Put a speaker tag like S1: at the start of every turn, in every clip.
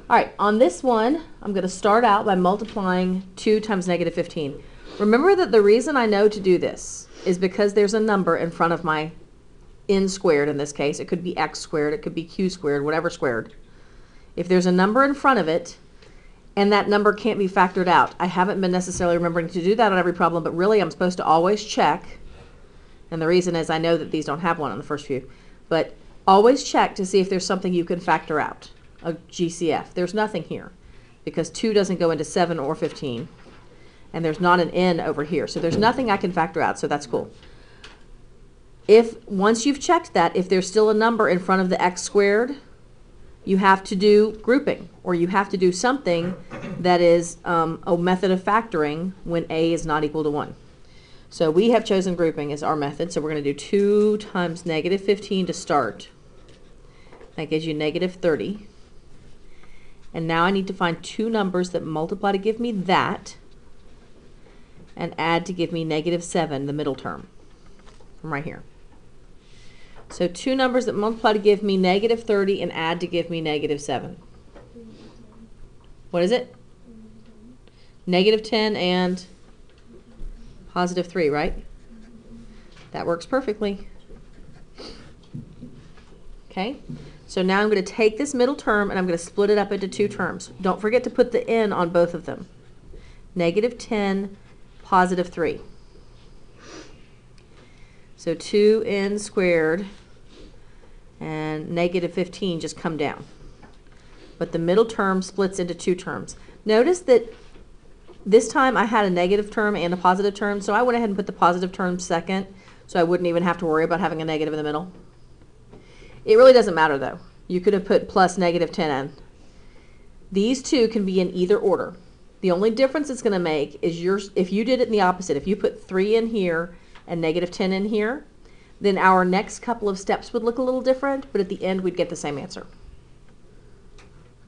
S1: All right, on this one, I'm going to start out by multiplying 2 times negative 15. Remember that the reason I know to do this is because there's a number in front of my n squared in this case. It could be x squared, it could be q squared, whatever squared. If there's a number in front of it, and that number can't be factored out, I haven't been necessarily remembering to do that on every problem, but really I'm supposed to always check, and the reason is I know that these don't have one on the first few, but always check to see if there's something you can factor out, a GCF. There's nothing here, because 2 doesn't go into 7 or 15, and there's not an n over here, so there's nothing I can factor out, so that's cool. If once you've checked that, if there's still a number in front of the x squared, you have to do grouping, or you have to do something that is a method of factoring when a is not equal to 1. So we have chosen grouping as our method, so we're going to do 2 times negative 15 to start. That gives you negative 30. And now I need to find two numbers that multiply to give me that, and add to give me negative 7, the middle term, from right here. So two numbers that multiply to give me negative 30 and add to give me negative 7. What is it? Negative 10 and positive 3, right? That works perfectly. Okay, so now I'm going to take this middle term and I'm going to split it up into two terms. Don't forget to put the n on both of them. Negative 10, positive 3. So 2n squared and negative 15 just come down. But the middle term splits into two terms. Notice that this time I had a negative term and a positive term, so I went ahead and put the positive term second, so I wouldn't even have to worry about having a negative in the middle. It really doesn't matter though. You could have put plus negative 10n. These two can be in either order. The only difference it's going to make is if you did it in the opposite, if you put 3 in here and negative 10 in here, then our next couple of steps would look a little different, but at the end we'd get the same answer.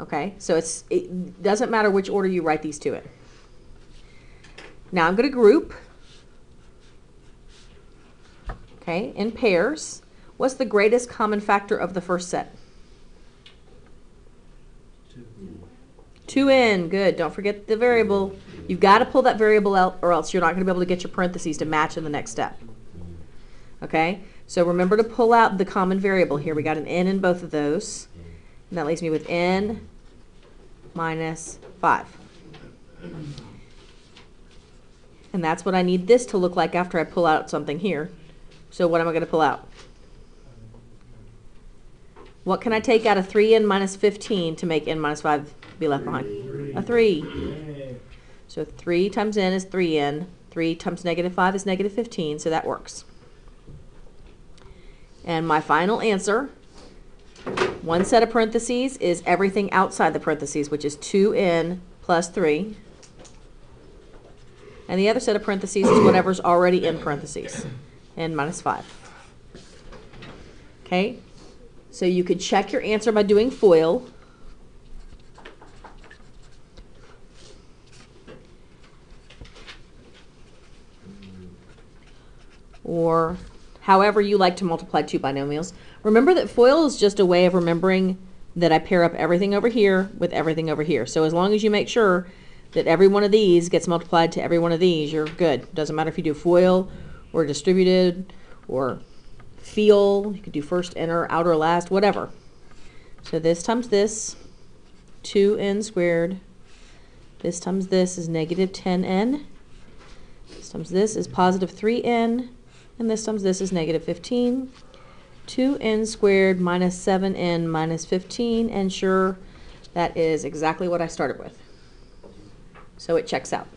S1: Okay, so it doesn't matter which order you write these two in. Now I'm going to group, okay, in pairs. What's the greatest common factor of the first set? 2n, good. Don't forget the variable. You've got to pull that variable out or else you're not going to be able to get your parentheses to match in the next step. Okay, so remember to pull out the common variable here. We got an n in both of those. And that leaves me with n minus 5. And that's what I need this to look like after I pull out something here. So what am I going to pull out? What can I take out of 3n minus 15 to make n minus 5 be left behind? A 3. So 3 times n is 3n. 3 times negative 5 is negative 15, so that works. And my final answer, one set of parentheses is everything outside the parentheses, which is 2n plus 3. And the other set of parentheses is whatever's already in parentheses, n minus 5. Okay, so you could check your answer by doing FOIL. Or however you like to multiply two binomials. Remember that FOIL is just a way of remembering that I pair up everything over here with everything over here. So as long as you make sure that every one of these gets multiplied to every one of these, you're good. Doesn't matter if you do FOIL or distributed or FEAL. You could do first, inner, outer, last, whatever. So this times this, 2n squared. This times this is negative 10n. This times this is positive 3n. And this times this is negative 15. 2n squared minus 7n minus 15. And sure, that is exactly what I started with. So it checks out.